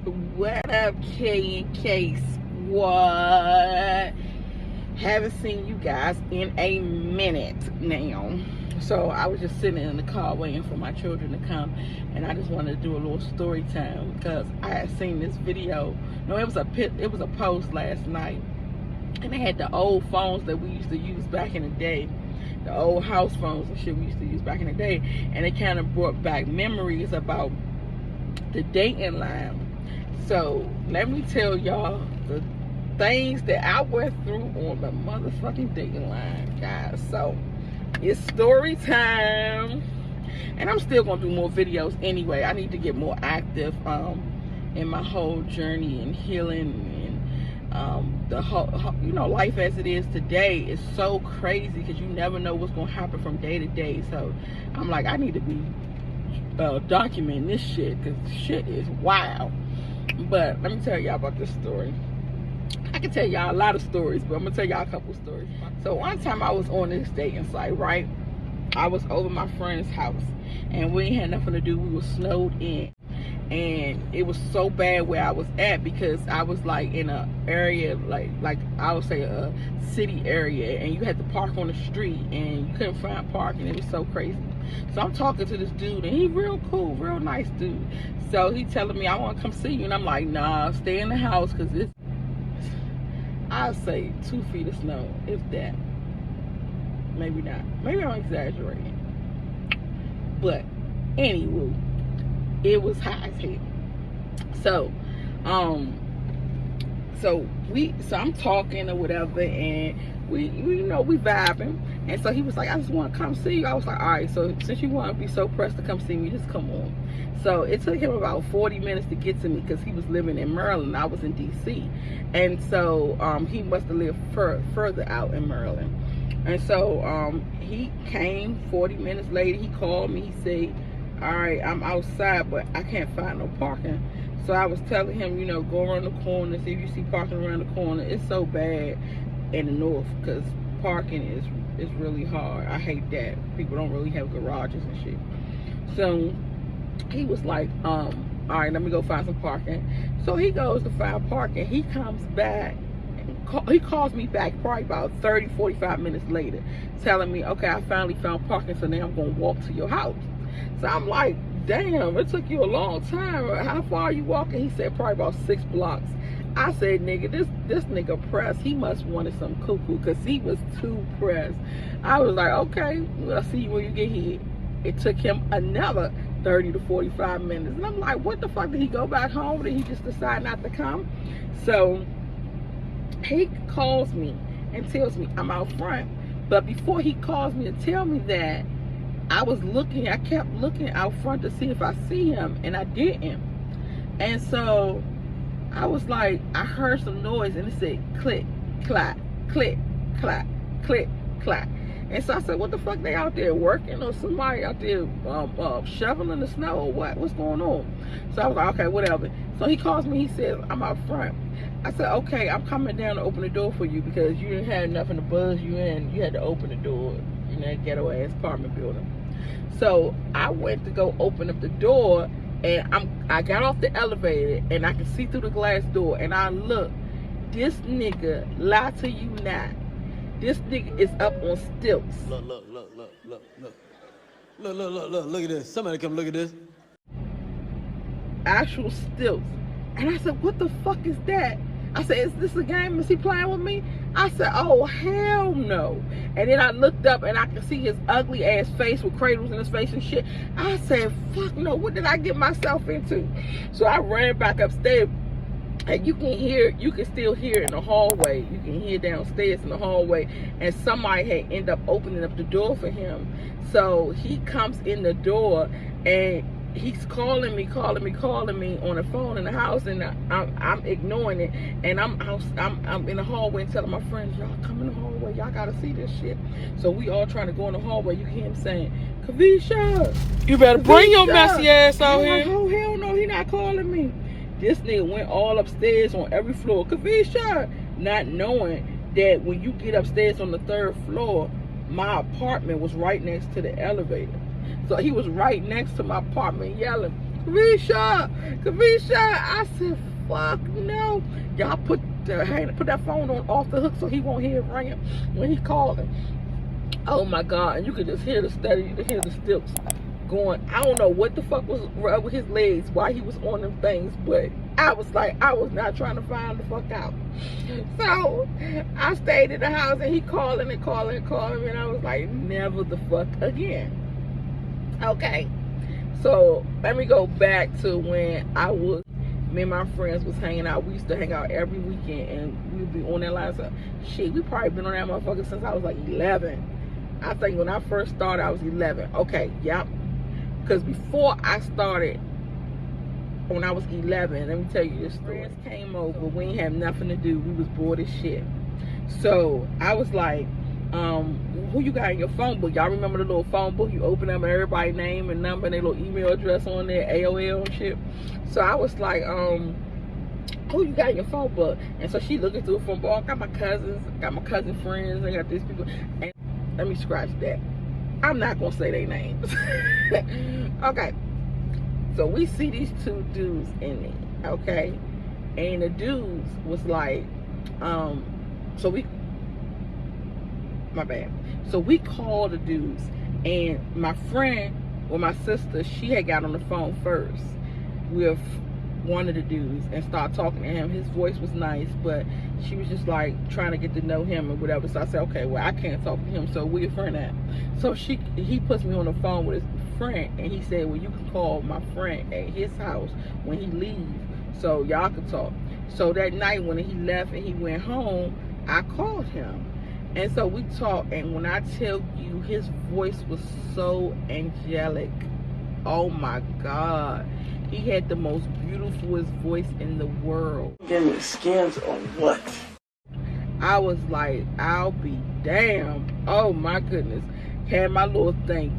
What up, K and K Squad? Haven't seen you guys in a minute now. So I was just sitting in the car waiting for my children to come, and I just wanted to do a little story time because I had seen this video. No, it was a post last night, and they had the old phones that we used to use back in the day, the old house phones and shit we used to use back in the day, and it kind of brought back memories about the dating line. So let me tell y'all the things that I went through on the motherfucking dating line, guys. So it's story time, and I'm still gonna do more videos anyway. I need to get more active in my whole journey and healing, and the whole, life as it is today is so crazy because you never know what's gonna happen from day to day. So I'm like, I need to be documenting this shit because shit is wild. But let me tell y'all about this story. I can tell y'all a lot of stories, but I'm gonna tell y'all a couple stories. So one time I was on this dating site, right? I was over my friend's house, and we ain't had nothing to do. We were snowed in, and it was so bad where I was at because I was like in a area like I would say a city area, and you had to park on the street, and you couldn't find parking. It was so crazy. So I'm talking to this dude, and he real cool, real nice dude. So he telling me, I want to come see you, and I'm like, nah, stay in the house because it's, I'll say 2 feet of snow, if that. Maybe not. Maybe I'm exaggerating. But anyway, it was hot as hell. So, so I'm talking or whatever, and we vibing. And so he was like, I just want to come see you. I was like, all right, so since you want to be so pressed to come see me, just come on. So it took him about 40 minutes to get to me because he was living in Maryland. I was in DC. And so he must have lived further out in Maryland. And so he came 40 minutes later. He called me. He said, all right, I'm outside, but I can't find no parking. So I was telling him, go around the corner, see if you see parking around the corner. It's so bad in the north because parking is really hard. I hate that. People don't really have garages and shit. So he was like, all right, let me go find some parking. So he goes to find parking. He comes back. He calls me back probably about 30-45 minutes later, telling me, okay, I finally found parking, so now I'm going to walk to your house. So I'm like, damn, it took you a long time. How far are you walking? He said probably about 6 blocks. I said, nigga, this nigga pressed. He must wanted some cuckoo because he was too pressed. I was like, okay, I'll see you when you get here. It took him another 30 to 45 minutes. And I'm like, what the fuck? Did he go back home? Did he just decide not to come? So he calls me and tells me I'm out front. But before he calls me and tell me that, I kept looking out front to see if I see him, and I didn't. And so I was like, I heard some noise, and it said click, clack, click, clack, click, clack. And so I said, what the fuck, they out there working or somebody out there shoveling the snow or what? What's going on? So I was like, okay, whatever. So he calls me, he says, I'm out front. I said, okay, I'm coming down to open the door for you because you didn't have nothing to buzz you in. You had to open the door in that ghetto ass apartment building. So I went to go open up the door, and I got off the elevator, and I can see through the glass door, and I look. This nigga, lie to you not, this nigga is up on stilts. Look at this. Somebody come look at this. Actual stilts. And I said, what the fuck is that? I said, is this a game? Is he playing with me? I said, oh, hell no. And then I looked up, and I could see his ugly ass face with cradles in his face and shit. I said, fuck no, what did I get myself into? So I ran back upstairs, and you can still hear in the hallway. You can hear downstairs in the hallway, and somebody had ended up opening up the door for him. So he comes in the door, and he's calling me on the phone in the house, and I'm ignoring it, and I'm in the hallway and telling my friends, y'all come in the hallway, y'all gotta see this shit. So we all trying to go in the hallway. You hear him saying, Kavisha, You better bring your messy ass out here. Like, oh hell no, he not calling me. This nigga went all upstairs on every floor, Kavisha, not knowing that when you get upstairs on the 3rd floor, my apartment was right next to the elevator. So he was right next to my apartment yelling. Kavisha. I said, fuck no. Y'all put that phone on off the hook so he won't hear it ringing when he calling. Oh my God. And you could just hear the steps going. I don't know what the fuck was wrong with his legs, why he was on them things, but I was not trying to find the fuck out. So I stayed in the house and he calling me, and I was like, never the fuck again. Okay. So let me go back to when me and my friends was hanging out. We used to hang out every weekend and we would be on that line. So shit, we probably been on that motherfucker since I was like 11. I think when I first started, I was 11. Okay, yep. Because before I started, when I was 11, let me tell you this story. Friends came over. We ain't have nothing to do. We was bored as shit. So I was like, who you got in your phone book? Y'all remember the little phone book? You open up everybody's name and number and their little email address on there, AOL and shit. So I was like, who you got in your phone book? And so she looking through the phone book. I got my cousins, got my cousin friends, I got these people. And let me scratch that. I'm not gonna say their names. Okay. So we see these two dudes in it, okay? And the dudes was like, So we called the dudes, and my friend or my sister, she had got on the phone first with one of the dudes and started talking to him. His voice was nice, but she was just like trying to get to know him or whatever. So I said, okay, well, I can't talk to him, so where your friend at? So he puts me on the phone with his friend, and he said, well, you can call my friend at his house when he leaves so y'all can talk. So that night when he left and he went home, I called him. And so we talked, and when I tell you, his voice was so angelic. Oh my God. He had the most beautiful voice in the world. Give me skins or what? I was like, I'll be damned. Oh my goodness. Had my little thing.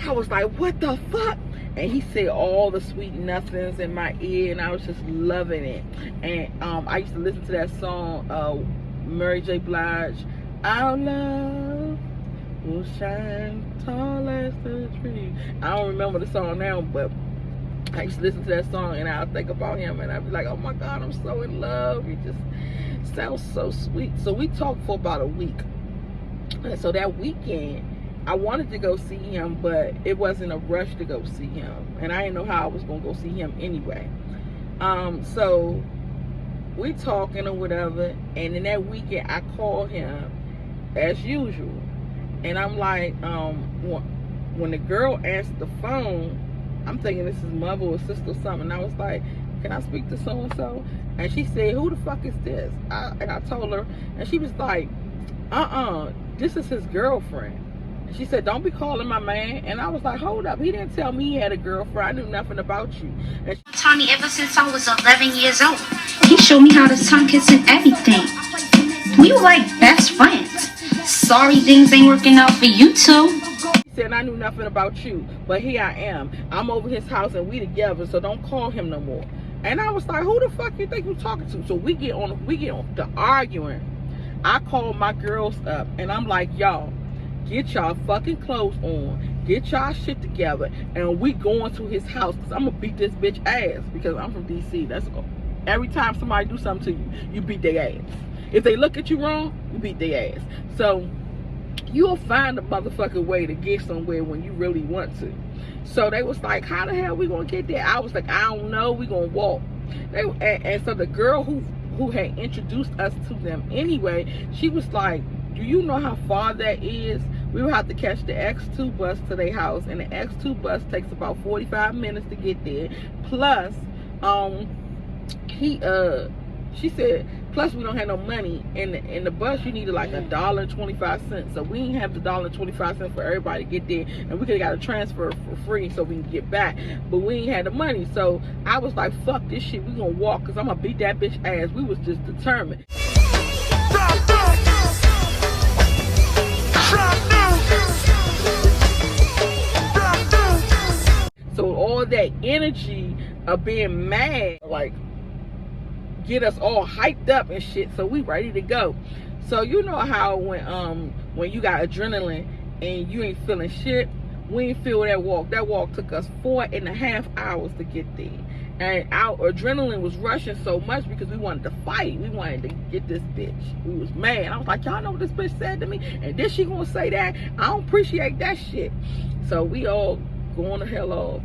I was like, what the fuck? And he said all the sweet nothings in my ear, and I was just loving it. And I used to listen to that song, Mary J. Blige, our love will shine tall as the tree. I don't remember the song now, but I used to listen to that song and I'll think about him and I'll be like, oh my God, I'm so in love. He just sounds so sweet. So we talked for about a week. And so that weekend, I wanted to go see him, but it wasn't a rush to go see him. And I didn't know how I was going to go see him anyway. So we talking or whatever, and in that weekend I called him as usual, and I'm like, when the girl answered the phone, I'm thinking this is mother or sister or something. And I was like, can I speak to so and so? And she said, who the fuck is this? And I told her, and she was like, this is his girlfriend. She said, don't be calling my man. And I was like, hold up, he didn't tell me he had a girlfriend. I knew nothing about you. And He taught me ever since I was 11 years old. He showed me how to tongue kiss and everything. We were like best friends. Sorry things ain't working out for you two. He said, I knew nothing about you, but here I am. I'm over his house and we together, so don't call him no more. And I was like, who the fuck you think you talking to? So we get on to arguing. I called my girls up and I'm like, y'all, get y'all fucking clothes on, get y'all shit together, and we going to his house, because I'm gonna beat this bitch ass, because I'm from DC. That's every time somebody do something to you, you beat their ass. If they look at you wrong, you beat their ass. So you'll find a motherfucking way to get somewhere when you really want to. So they was like, how the hell we gonna get there? I was like, I don't know, we gonna walk. And so the girl who had introduced us to them anyway, she was like, do you know how far that is? We would have to catch the X2 bus to their house, and the X2 bus takes about 45 minutes to get there. Plus, she said, plus we don't have no money. In the bus, you needed like $1.25. So we didn't have the $1.25 for everybody to get there, and we could have got a transfer for free so we can get back. But we ain't had the money. So I was like, fuck this shit. We gonna walk, because I'm gonna beat that bitch ass. We was just determined. So all that energy of being mad, like, get us all hyped up and shit, so we ready to go. So you know how when you got adrenaline and you ain't feeling shit, We didn't feel that walk. That walk took us 4.5 hours to get there. And our adrenaline was rushing so much because we wanted to fight. We wanted to get this bitch. We was mad. I was like, y'all know what this bitch said to me? And then she gonna say that? I don't appreciate that shit. So we all going the hell off.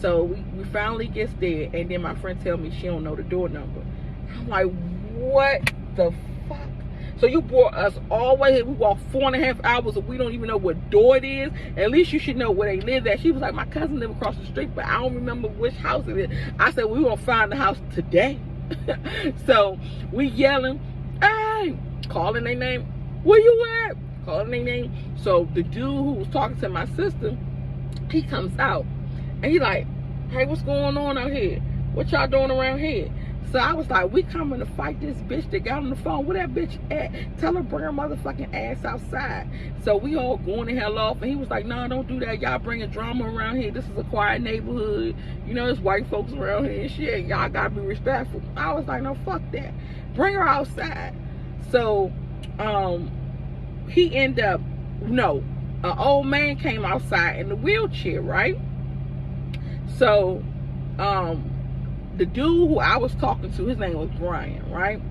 So we finally gets there, and then my friend tell me she don't know the door number. I'm like, what the fuck? So you brought us all the way here. We walked 4.5 hours and we don't even know what door it is. At least you should know where they live at. She was like, my cousin live across the street, but I don't remember which house it is. I said, we gonna find the house today. So we yelling, hey, calling their name. Where you at? Calling their name. So the dude who was talking to my sister, he comes out and he like, hey, what's going on out here? What y'all doing around here? So I was like, we coming to fight this bitch that got on the phone. Where that bitch at? Tell her bring her motherfucking ass outside. So we all going the hell off. And he was like, nah, don't do that. Y'all bringing drama around here. This is a quiet neighborhood. You know, there's white folks around here and shit. Y'all gotta be respectful. I was like, no, fuck that. Bring her outside. So he ended up, no, an old man came outside in the wheelchair, right? So the dude who I was talking to, his name was Brian, right?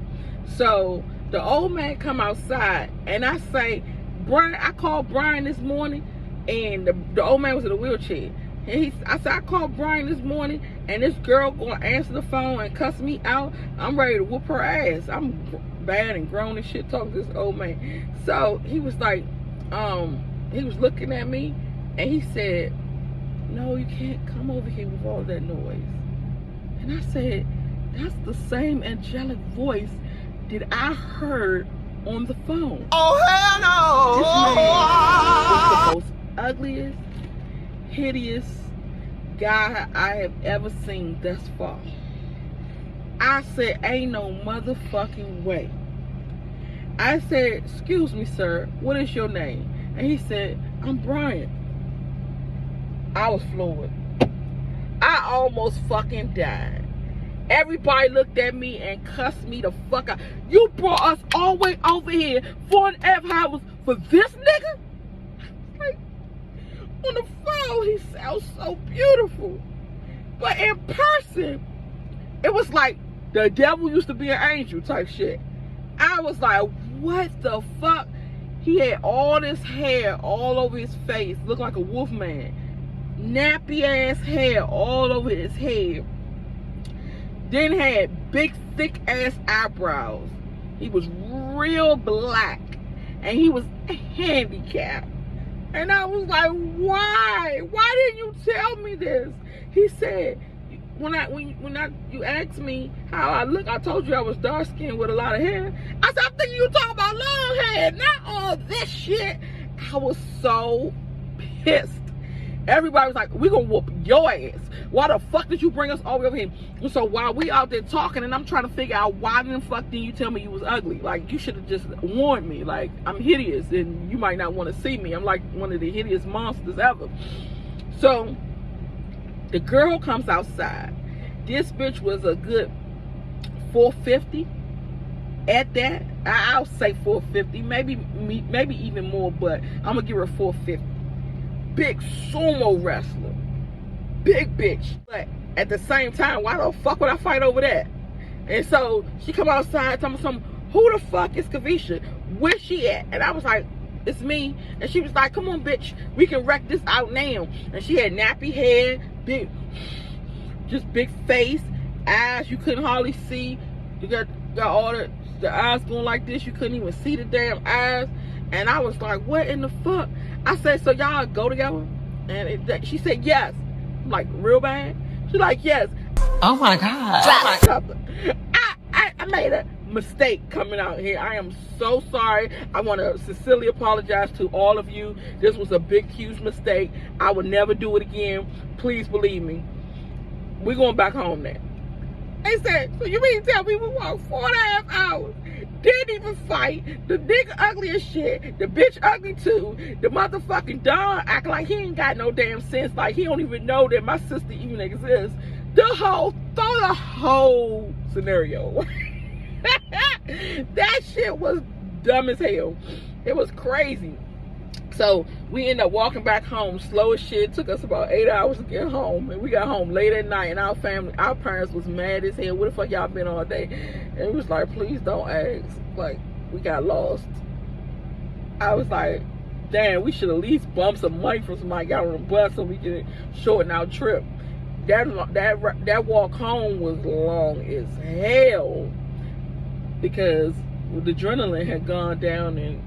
So the old man come outside and I say, Brian, I called Brian this morning, and the old man was in a wheelchair. And I said, I called Brian this morning and this girl gonna answer the phone and cuss me out. I'm ready to whoop her ass. I'm bad and grown and shit talking to this old man. So he was like, he was looking at me and he said, no, you can't come over here with all that noise. And I said, that's the same angelic voice that I heard on the phone. Oh, hell no! This man was the most ugliest, hideous guy I have ever seen thus far. I said, ain't no motherfucking way. I said, excuse me, sir, what is your name? And he said, I'm Brian. I was floored. I almost fucking died. Everybody looked at me and cussed me the fuck out. You brought us all the way over here 4.5 hours for this nigga? Like, on the phone, he sounds so beautiful. But in person, it was like the devil used to be an angel type shit. I was like, what the fuck? He had all this hair all over his face, looked like a wolf man. Nappy ass hair all over his head. Then had big thick ass eyebrows. He was real black and he was handicapped. And I was like, why didn't you tell me this? He said, when you asked me how I look, I told you I was dark skinned with a lot of hair. I said, I'm thinking you talking about long hair, not all this shit. I was so pissed. Everybody was like, we gonna whoop your ass. Why the fuck did you bring us all the way over here? And so while we out there talking and I'm trying to figure out why the fuck didn't you tell me you was ugly? Like, you should have just warned me. Like, I'm hideous and you might not want to see me. I'm like one of the hideous monsters ever. So the girl comes outside. This bitch was a good 450 at that. I'll say 450, maybe even more, but I'm gonna give her 450. Big sumo wrestler, big bitch. But at the same time, why the fuck would I fight over that? And so she come outside, tell me something. Who the fuck is Kavisha? Where's she at? And I was like, it's me. And she was like, come on, bitch, we can wreck this out now. And she had nappy hair, big, just big face, eyes you couldn't hardly see. You got all the eyes going like this. You couldn't even see the damn eyes. And I was like, what in the fuck? I said, so y'all go together? And she said, yes. I'm like, real bad? She's like, yes. Oh my God. I made a mistake coming out here. I am so sorry. I want to sincerely apologize to all of you. This was a big, huge mistake. I would never do it again. Please believe me. We're going back home now. They said, so you mean to tell me we walked 4.5 hours? Didn't even fight. The nigga ugly as shit. The bitch ugly too. The motherfucking Don act like he ain't got no damn sense. Like he don't even know that my sister even exists. Throw the whole scenario. That shit was dumb as hell. It was crazy. So we ended up walking back home slow as shit. It took us about 8 hours to get home, and we got home late at night, and our parents was mad as hell. Where the fuck y'all been all day? And it was like, please don't ask. Like, we got lost. I was like, damn, we should at least bump some money from somebody got on the bus so we can shorten our trip. That walk home was long as hell because the adrenaline had gone down, and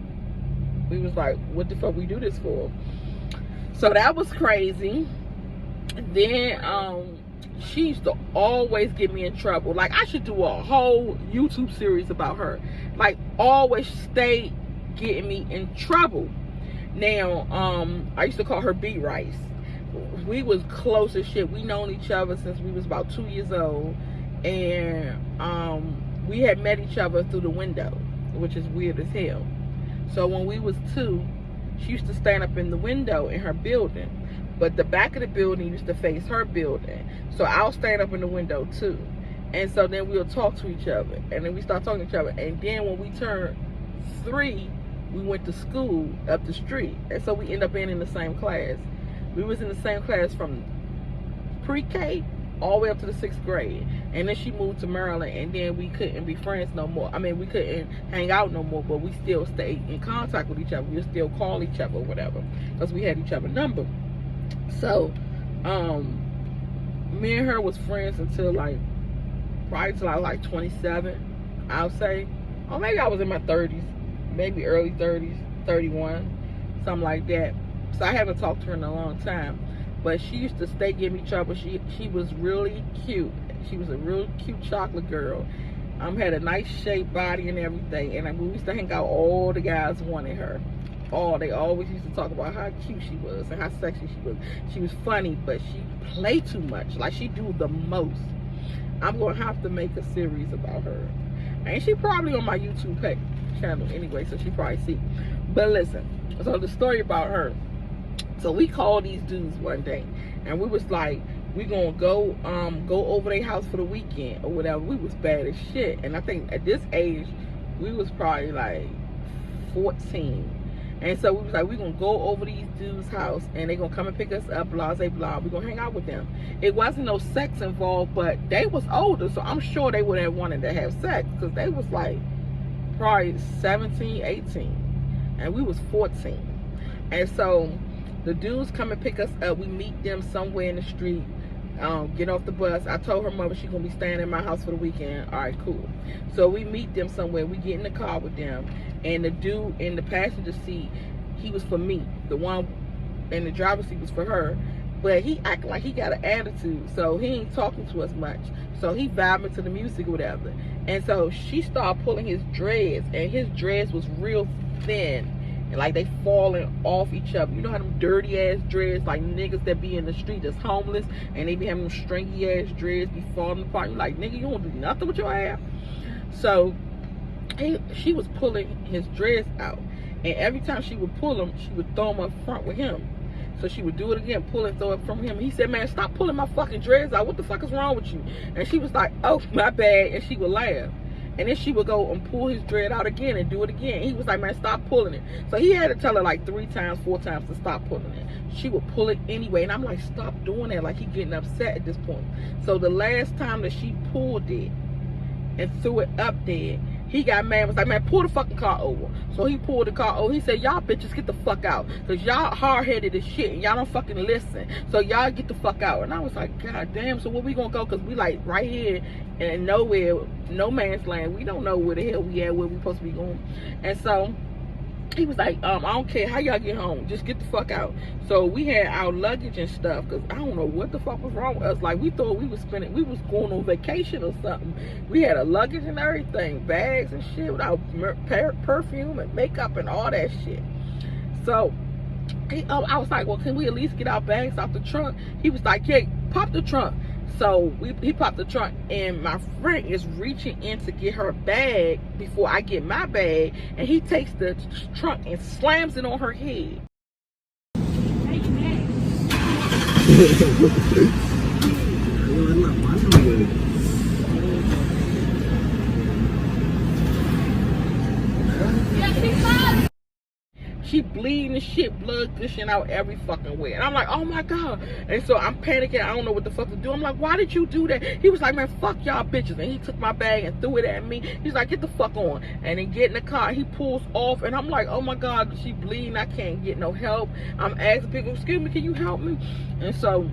we was like, what the fuck we do this for? So that was crazy. Then she used to always get me in trouble. Like, I should do a whole YouTube series about her. Like, always stay getting me in trouble. Now, I used to call her Beat Rice. We was close as shit. We known each other since we was about 2 years old, and we had met each other through the window, which is weird as hell. So when we was 2, she used to stand up in the window in her building, but the back of the building used to face her building. So I'll stand up in the window too, and so then we'll talk to each other, and then we start talking to each other. And then when we turned 3, we went to school up the street, and so we end up being in the same class. We was in the same class from pre-K all the way up to the 6th grade, and then she moved to Maryland, and then we couldn't be friends no more. I mean, we couldn't hang out no more, but we still stayed in contact with each other. We still call each other or whatever, because we had each other's number. So me and her was friends until probably till I was like 27, I'll say. Or maybe I was in my 30s, maybe early 30s, 31, something like that. So I haven't talked to her in a long time. But she used to stay giving me trouble. She was really cute. She was a real cute chocolate girl. Had a nice shaped body and everything. And we used to hang out, all the guys wanted her. They always used to talk about how cute she was and how sexy she was. She was funny, but she played too much. Like, she do the most. I'm going to have to make a series about her. And she probably on my YouTube channel anyway, so she probably see. But listen, so the story about her. So we called these dudes one day, and we was like, we gonna go over their house for the weekend or whatever. We was bad as shit, and I think at this age we was probably like 14. And so we was like, we gonna go over these dudes' house, and they gonna come and pick us up, blah blah blah. We gonna hang out with them. It wasn't no sex involved, but they was older, so I'm sure they would have wanted to have sex, because they was like probably 17, 18, and we was 14. And so the dudes come and pick us up. We meet them somewhere in the street, get off the bus. I told her mother she gonna be staying in my house for the weekend. All right, cool. So we meet them somewhere. We get in the car with them, and the dude in the passenger seat, he was for me. The one in the driver's seat was for her, but he acted like he got an attitude, so he ain't talking to us much. So he vibing to the music or whatever. And so she started pulling his dreads, and his dreads was real thin, and like they falling off each other. You know how them dirty ass dreads, like niggas that be in the street that's homeless, and they be having them stringy ass dreads be falling apart. You like, nigga, you don't do nothing with your hair. So she was pulling his dreads out, and every time she would pull them, she would throw them up front with him. So she would do it again, pull and throw it from him. He said, man, stop pulling my fucking dreads out. What the fuck is wrong with you? And she was like, oh, my bad. And she would laugh. And then she would go and pull his dread out again and do it again. He was like, man, stop pulling it. So he had to tell her like 3 times, 4 times to stop pulling it. She would pull it anyway. And I'm like, stop doing that. Like, he getting upset at this point. So the last time that she pulled it and threw it up there, he got mad and was like, man, pull the fucking car over. So he pulled the car over. He said, y'all bitches get the fuck out, because y'all hard-headed as shit and y'all don't fucking listen. So y'all get the fuck out. And I was like, god damn, so where we gonna go? Because we like right here in nowhere, no man's land. We don't know where the hell we at, where we supposed to be going. And so he was like, I don't care how y'all get home, just get the fuck out. So we had our luggage and stuff, because I don't know what the fuck was wrong with us. Like, we thought we was going on vacation or something. We had a luggage and everything, bags and shit, with our perfume and makeup and all that shit. So I was like, well, can we at least get our bags out the trunk? He was like, yeah, pop the trunk. So he popped the trunk, and my friend is reaching in to get her bag before I get my bag, and he takes the trunk and slams it on her head. She bleeding and shit, blood gushing out every fucking way. And I'm like, oh my God. And so I'm panicking. I don't know what the fuck to do. I'm like, why did you do that? He was like, man, fuck y'all bitches. And he took my bag and threw it at me. He's like, get the fuck on. And then get in the car. He pulls off. And I'm like, oh my God, she bleeding. I can't get no help. I'm asking people, excuse me, can you help me? And so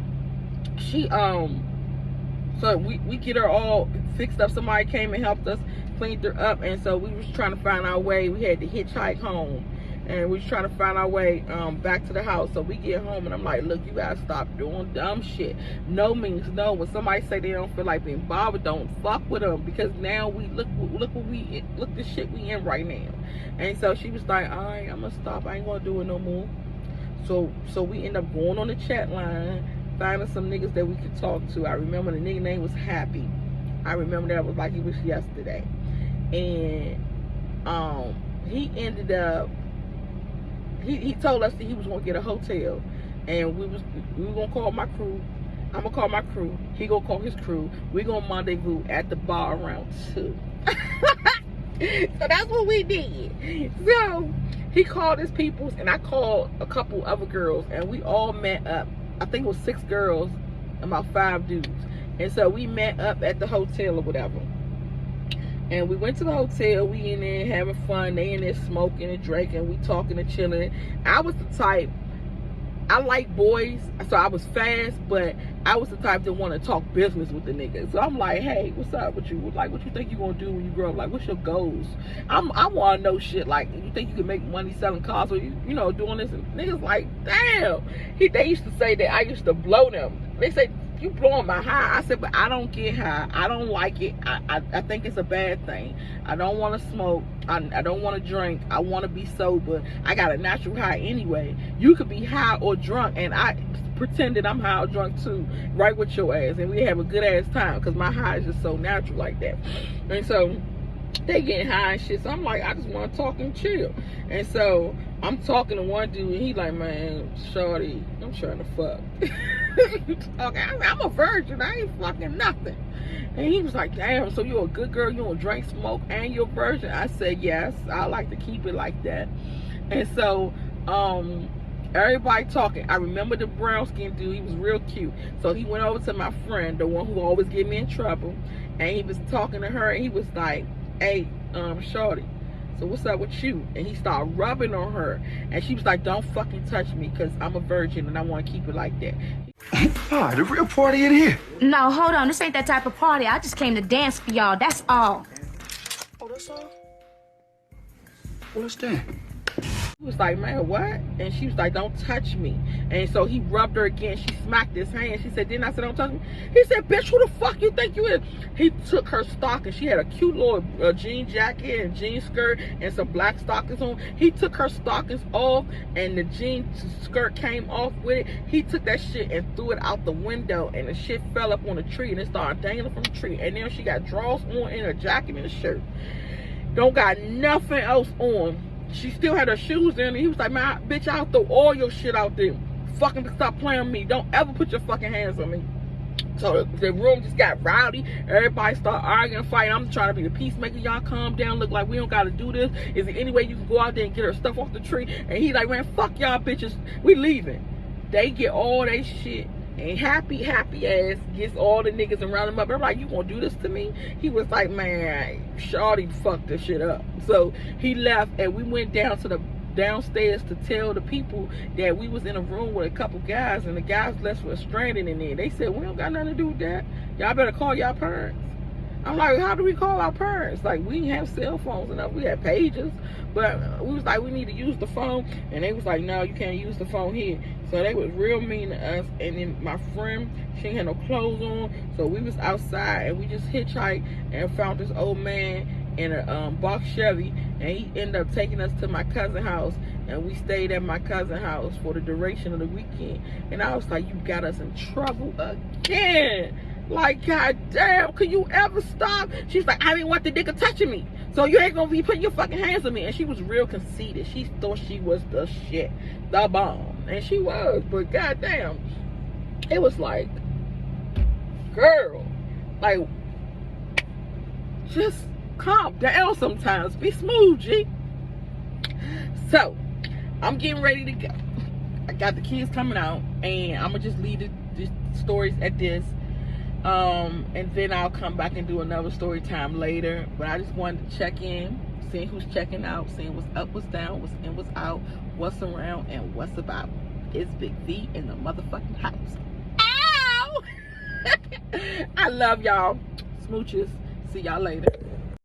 she, so we get her all fixed up. Somebody came and helped us, cleaned her up. And so we was trying to find our way. We had to hitchhike home. And we was trying to find our way back to the house. So we get home and I'm like, look, you gotta stop doing dumb shit. No means no. When somebody say they don't feel like being bothered, don't fuck with them, because now we look the shit we in right now. And so she was like, all right, I'm gonna stop. I ain't gonna do it no more. So we end up going on the chat line, finding some niggas that we could talk to. I remember the nigga name was Happy. I remember that was like it was yesterday. And he ended up, he told us that he was gonna get a hotel, and we were gonna call my crew. I'm gonna call my crew. He gonna call his crew. We gonna rendezvous at the bar around 2. So that's what we did. So he called his peoples, and I called a couple other girls, and we all met up. I think it was 6 girls and about 5 dudes. And so we met up at the hotel or whatever. And we went to the hotel. We in there having fun. They in there smoking and drinking. We talking and chilling. I was the type, I like boys, so I was fast, but I was the type that want to talk business with the niggas. So I'm like, hey, what's up with you? Like, what you think you gonna do when you grow up? Like, what's your goals? I want to know shit. Like, you think you can make money selling cars, or you know, doing this? And niggas like, damn. They used to say that I used to blow them. They say, you blowing my high. I said, but I don't get high. I don't like it. I think it's a bad thing. I don't want to smoke. I don't want to drink. I want to be sober. I got a natural high anyway. You could be high or drunk, and I pretended I'm high or drunk too, right with your ass, and we have a good ass time, because my high is just so natural like that. And so they getting high and shit. So I'm like, I just want to talk and chill. And so I'm talking to one dude, and he like, man, shorty, I'm trying to fuck. Okay, I'm a virgin. I ain't fucking nothing. And he was like, damn, so you're a good girl, you don't drink, smoke, and you're a virgin? I said, yes, I like to keep it like that. And so everybody talking. I remember the brown skinned dude. He was real cute. So he went over to my friend, the one who always get me in trouble, and he was talking to her, and he was like, hey, shorty, so what's up with you? And he started rubbing on her, and she was like, don't fucking touch me, because I'm a virgin and I want to keep it like that. Ah, the real party in here. No, hold on. This ain't that type of party. I just came to dance for y'all. That's all. Oh, that's all? Well, let's dance. He was like, man, what? And she was like, don't touch me. And so he rubbed her again. She smacked his hand. She said, didn't I say don't touch me? He said, bitch, who the fuck you think you is? He took her stockings. She had a cute little jean jacket and jean skirt and some black stockings on. He took her stockings off, and the jean skirt came off with it. He took that shit and threw it out the window, and the shit fell up on a tree, and it started dangling from the tree. And then she got drawers on and a jacket and a shirt. Don't got nothing else on. She still had her shoes in, and he was like, man, bitch, I'll throw all your shit out there. Fucking stop playing with me. Don't ever put your fucking hands on me. So the room just got rowdy. Everybody started arguing, fighting. I'm trying to be the peacemaker. Y'all calm down. Look like we don't got to do this. Is there any way you can go out there and get her stuff off the tree? And he like, man, fuck y'all bitches. We leaving. They get all they shit. And happy ass gets all the niggas around him up. I'm like, you gonna do this to me? He was like, man, shawty fucked this shit up. So he left, and we went down to the downstairs to tell the people that we was in a room with a couple guys, and the guys left were stranded in there. They said, we don't got nothing to do with that. Y'all better call y'all parents. I'm like, how do we call our parents? Like, we didn't have cell phones enough. We had pages, but we was like, we need to use the phone. And they was like, no, you can't use the phone here. So they was real mean to us. And then my friend, she ain't had no clothes on, so we was outside, and we just hitchhiked and found this old man in a box Chevy, and he ended up taking us to my cousin's house, and we stayed at my cousin's house for the duration of the weekend. And I was like, you got us in trouble again. Like, goddamn, could you ever stop? She's like, I didn't want the nigga touching me, so you ain't gonna be putting your fucking hands on me. And she was real conceited. She thought she was the shit, the bomb. And she was, but goddamn, it was like, girl, like, just calm down sometimes. Be smooth, G. So I'm getting ready to go. I got the kids coming out, and I'm gonna just leave the stories at this. And then I'll come back and do another story time later. But I just wanted to check in, seeing who's checking out, seeing what's up, what's down, what's in, what's out, what's around, and what's about. It's Big V in the motherfucking house. Ow! I love y'all. Smooches. See y'all later.